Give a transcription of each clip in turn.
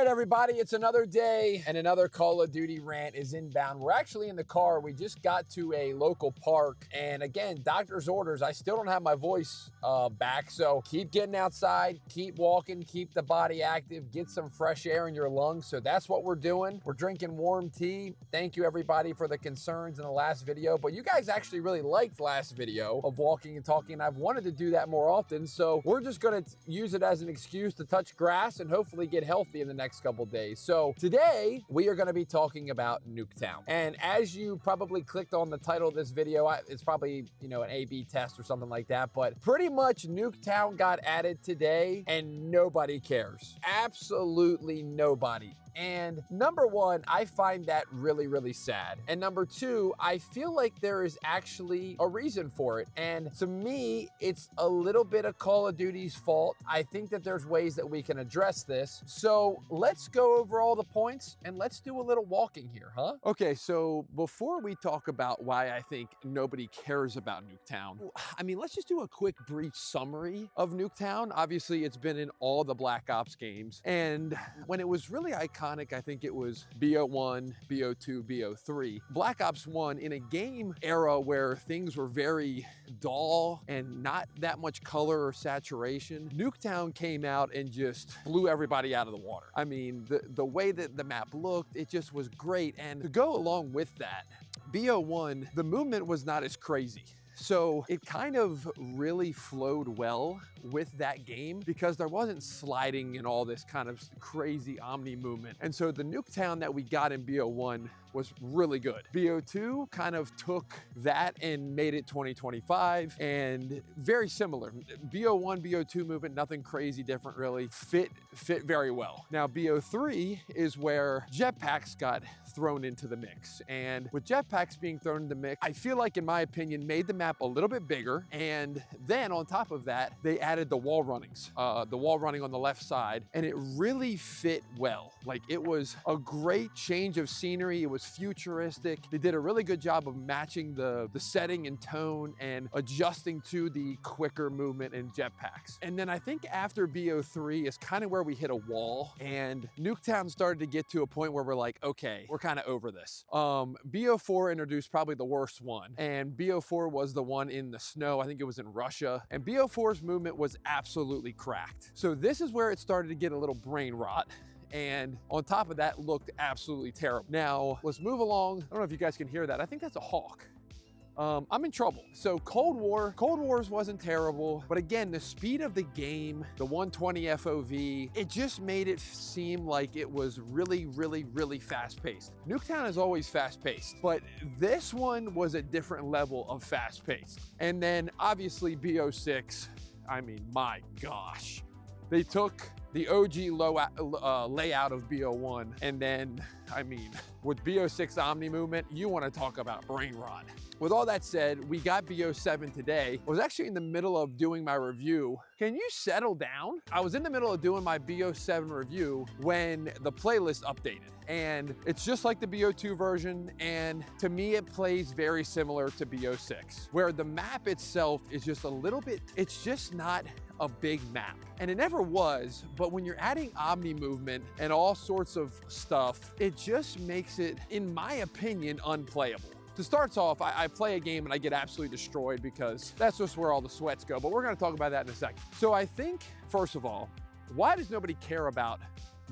right, everybody, it's another day and another Call of Duty rant is inbound. We're actually in the car. We just got to a local park. And again, doctor's orders. I still don't have my voice back. So keep getting outside, keep walking, keep the body active, get some fresh air in your lungs. So that's what we're doing. We're drinking warm tea. Thank you, everybody, for the concerns in the last video. But you guys actually really liked last video of walking and talking. I've wanted to do that more often. So we're just going to use it as an excuse to touch grass and hopefully get healthy in the next couple days. So today we are going to be talking about Nuketown. And as you probably clicked on the title of this video, it's probably, you know, an A/B test or something like that, but pretty much Nuketown got added today and nobody cares. Absolutely nobody. And number one, I find that really, really sad. And number two, I feel like there is actually a reason for it. And to me, it's a little bit of Call of Duty's fault. I think that there's ways that we can address this. So let's go over all the points and let's do a little walking here, huh? Okay, so before we talk about why I think nobody cares about Nuketown, I mean, let's just do a quick brief summary of Nuketown. Obviously, it's been in all the Black Ops games. And when it was really iconic, I think it was BO1, BO2, BO3. Black Ops 1 in a game era where things were very dull and not that much color or saturation, Nuketown came out and just blew everybody out of the water. I mean, the way that the map looked, it just was great. And to go along with that, BO1, the movement was not as crazy. So it kind of really flowed well with that game because there wasn't sliding and all this kind of crazy omni movement. And so the Nuketown that we got in BO1 was really good. BO2 kind of took that and made it 2025 and very similar. BO1, BO2 movement, nothing crazy different really, fit very well. Now BO3 is where jetpacks got thrown into the mix. And with jetpacks being thrown in the mix, I feel like, in my opinion, made the map a little bit bigger. And then on top of that, they added the wall runnings, the wall running on the left side, and it really fit well. Like, it was a great change of scenery. It was futuristic. They did a really good job of matching the setting and tone and adjusting to the quicker movement in jetpacks. And then I think after BO3 is kind of where we hit a wall, and Nuketown started to get to a point where we're like, okay, we're kind of over this. BO4 introduced probably the worst one, and BO4 was the one in the snow. I think it was in Russia, and BO4's movement was absolutely cracked. So this is where it started to get a little brain rot. And on top of that, looked absolutely terrible. Now, let's move along. I don't know if you guys can hear that. I think that's a hawk. I'm in trouble. So Cold Wars wasn't terrible, but again, the speed of the game, the 120 FOV, it just made it seem like it was really, really, really fast paced. Nuketown is always fast paced, but this one was a different level of fast paced. And then obviously BO6, I mean, my gosh, they took the OG layout of BO1, and then, I mean, with BO6 Omni movement, you want to talk about brain rot. With all that said, we got BO7 today. I was actually in the middle of doing my review. Can you settle down? I was in the middle of doing my BO7 review when the playlist updated, and it's just like the BO2 version, and to me, it plays very similar to BO6, where the map itself is just a little bit, it's just not a big map. And it never was, but when you're adding omni movement and all sorts of stuff, it just makes it, in my opinion, unplayable. To start off, I play a game and I get absolutely destroyed because that's just where all the sweats go, but we're gonna talk about that in a second. So I think, first of all, why does nobody care about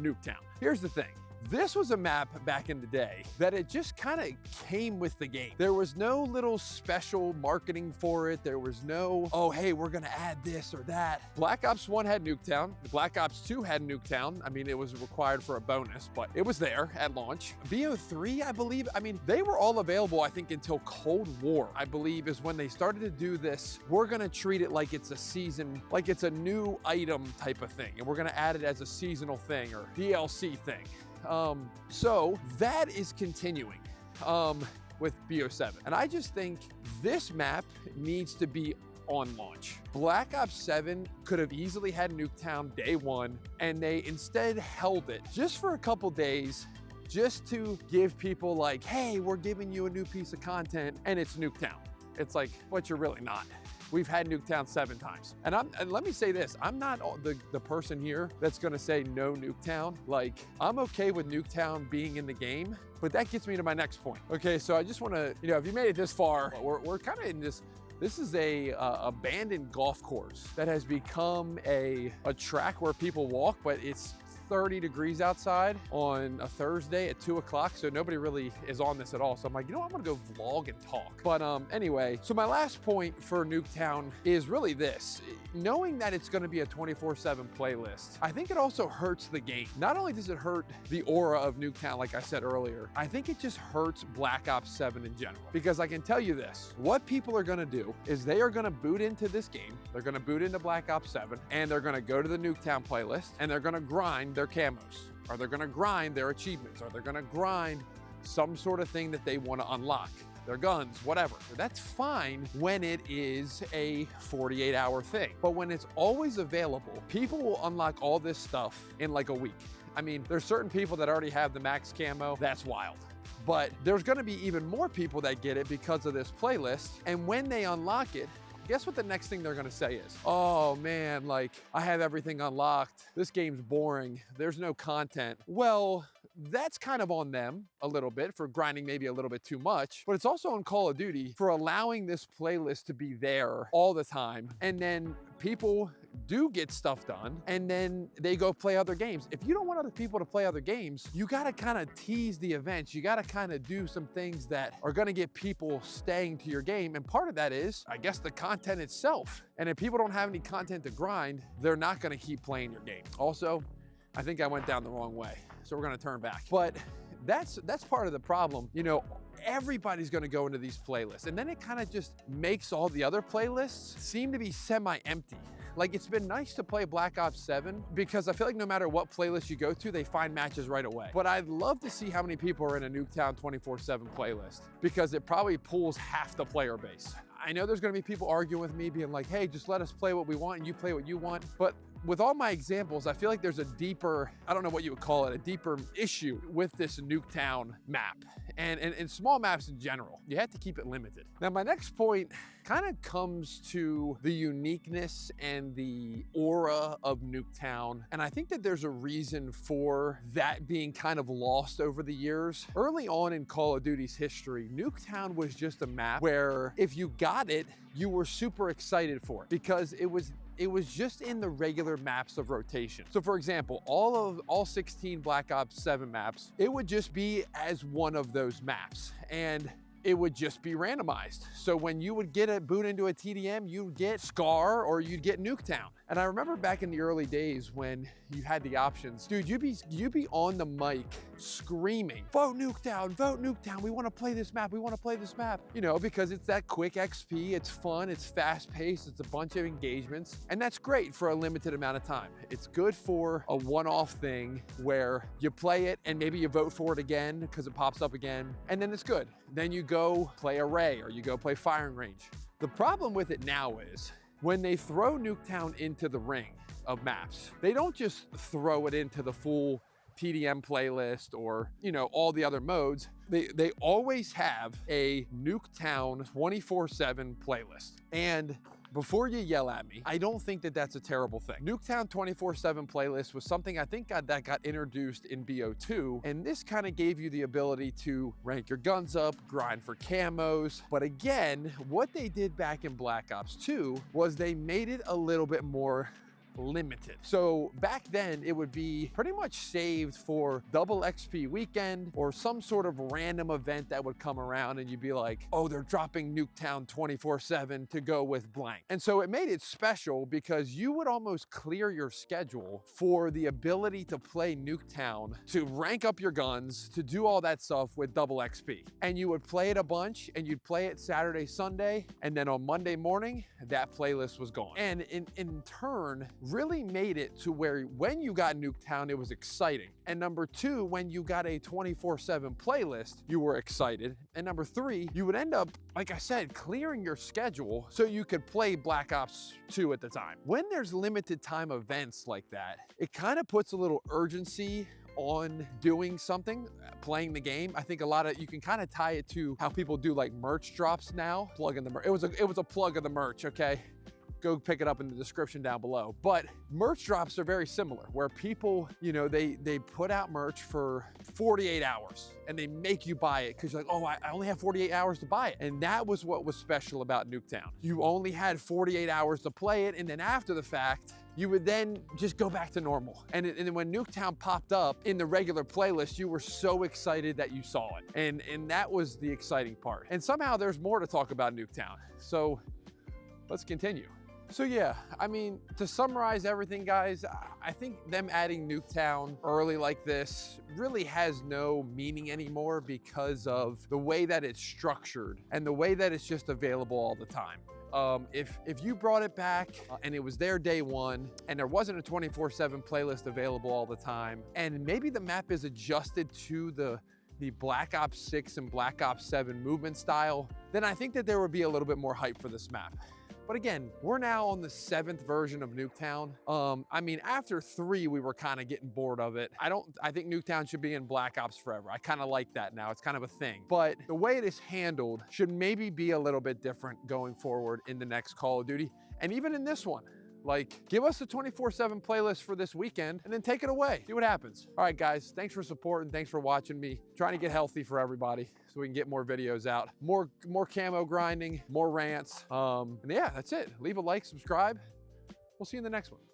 Nuketown? Here's the thing. This was a map back in the day that it just kind of came with the game. There was no little special marketing for it. There was no, oh, hey, we're gonna add this or that. Black Ops 1 had Nuketown. Black Ops 2 had Nuketown. I mean, it was required for a bonus, but it was there at launch. BO3, I believe, I mean, they were all available, I think, until Cold War, I believe, is when they started to do this. We're gonna treat it like it's a season, like it's a new item type of thing, and we're gonna add it as a seasonal thing or DLC thing. So that is continuing with BO7. And I just think this map needs to be on launch. Black Ops 7 could have easily had Nuketown day one, and they instead held it just for a couple days, just to give people like, hey, we're giving you a new piece of content, and it's Nuketown. It's like, but you're really not. we've had Nuketown 7 times. And let me say this, I'm not the person here that's gonna say no Nuketown. Like, I'm okay with Nuketown being in the game, but that gets me to my next point. Okay, so I just wanna, if you made it this far, we're kind of in this is a abandoned golf course that has become a track where people walk, but it's 30 degrees outside on a Thursday at 2 o'clock, so nobody really is on this at all. So I'm like, I'm gonna go vlog and talk. But anyway, so my last point for Nuketown is really this. Knowing that it's gonna be a 24/7 playlist, I think it also hurts the game. Not only does it hurt the aura of Nuketown, like I said earlier, I think it just hurts Black Ops 7 in general. Because I can tell you this, what people are gonna do is they are gonna boot into this game, they're gonna boot into Black Ops 7, and they're gonna go to the Nuketown playlist, and they're gonna grind their camos, or they're gonna grind their achievements, or they're gonna grind some sort of thing that they wanna unlock, their guns, whatever. That's fine when it is a 48-hour thing. But when it's always available, people will unlock all this stuff in like a week. I mean, there's certain people that already have the max camo, that's wild. But there's gonna be even more people that get it because of this playlist, and when they unlock it, guess what the next thing they're gonna say is, oh man, like, I have everything unlocked. This game's boring. There's no content. Well, that's kind of on them a little bit for grinding maybe a little bit too much, but it's also on Call of Duty for allowing this playlist to be there all the time. And then people do get stuff done, and then they go play other games. If you don't want other people to play other games, you gotta kind of tease the events. You gotta kind of do some things that are gonna get people staying to your game. And part of that is, I guess, the content itself. And if people don't have any content to grind, they're not gonna keep playing your game. Also, I think I went down the wrong way, so we're gonna turn back. But that's part of the problem. Everybody's gonna go into these playlists, and then it kind of just makes all the other playlists seem to be semi-empty. Like, it's been nice to play Black Ops 7 because I feel like no matter what playlist you go to, they find matches right away. But I'd love to see how many people are in a Nuketown 24/7 playlist, because it probably pulls half the player base. I know there's gonna be people arguing with me being like, hey, just let us play what we want and you play what you want. But with all my examples, I feel like there's a deeper, I don't know what you would call it, a deeper issue with this Nuketown map and small maps in general. You have to keep it limited. Now, my next point kind of comes to the uniqueness and the aura of Nuketown. And I think that there's a reason for that being kind of lost over the years. Early on in Call of Duty's history, Nuketown was just a map where if you got it, you were super excited for it because it was just in the regular maps of rotation. So for example, all 16 Black Ops 7 maps, it would just be as one of those maps. And it would just be randomized. So when you would get a boot into a TDM, you'd get Scar or you'd get Nuketown. And I remember back in the early days when you had the options, dude, you'd be on the mic screaming, vote Nuketown, we wanna play this map, because it's that quick XP, it's fun, it's fast paced, it's a bunch of engagements, and that's great for a limited amount of time. It's good for a one-off thing where you play it and maybe you vote for it again because it pops up again, and then it's good. Then you go play Array or you go play Firing Range. The problem with it now is when they throw Nuketown into the ring of maps, they don't just throw it into the full TDM playlist or, all the other modes. They always have a Nuketown 24/7 playlist. And before you yell at me, I don't think that that's a terrible thing. Nuketown 24/7 playlist was something I think that got introduced in BO2, and this kind of gave you the ability to rank your guns up, grind for camos. But again, what they did back in Black Ops 2 was they made it a little bit more limited. So back then it would be pretty much saved for double XP weekend or some sort of random event that would come around and you'd be like, oh, they're dropping Nuketown 24/7 to go with blank. And so it made it special because you would almost clear your schedule for the ability to play Nuketown, to rank up your guns, to do all that stuff with double XP. And you would play it a bunch and you'd play it Saturday, Sunday, and then on Monday morning, that playlist was gone. And in turn, really made it to where when you got Nuketown, it was exciting. And number two, when you got a 24/7 playlist, you were excited. And number three, you would end up, like I said, clearing your schedule so you could play Black Ops 2 at the time. When there's limited time events like that, it kind of puts a little urgency on doing something, playing the game. I think a lot of, you can kind of tie it to how people do like merch drops now. Plug in the merch. It was a plug of the merch, okay? Go pick it up in the description down below. But merch drops are very similar, where people, you know, they put out merch for 48 hours and they make you buy it because you're like, oh, I only have 48 hours to buy it. And that was what was special about Nuketown. You only had 48 hours to play it, and then after the fact, you would then just go back to normal. And then when Nuketown popped up in the regular playlist, you were so excited that you saw it. And that was the exciting part. And somehow there's more to talk about Nuketown. So let's continue. So yeah, I mean, to summarize everything, guys, I think them adding Nuketown early like this really has no meaning anymore because of the way that it's structured and the way that it's just available all the time. If you brought it back and it was there day one and there wasn't a 24/7 playlist available all the time, and maybe the map is adjusted to the Black Ops 6 and Black Ops 7 movement style, then I think that there would be a little bit more hype for this map. But again, we're now on the 7th version of Nuketown. I mean, after 3, we were kind of getting bored of it. I think Nuketown should be in Black Ops forever. I kind of like that now. It's kind of a thing. But the way it is handled should maybe be a little bit different going forward in the next Call of Duty. And even in this one. Like, give us a 24/7 playlist for this weekend and then take it away. See what happens. All right, guys, thanks for supporting. Thanks for watching me. Trying to get healthy for everybody so we can get more videos out. More camo grinding, more rants. And yeah, that's it. Leave a like, subscribe. We'll see you in the next one.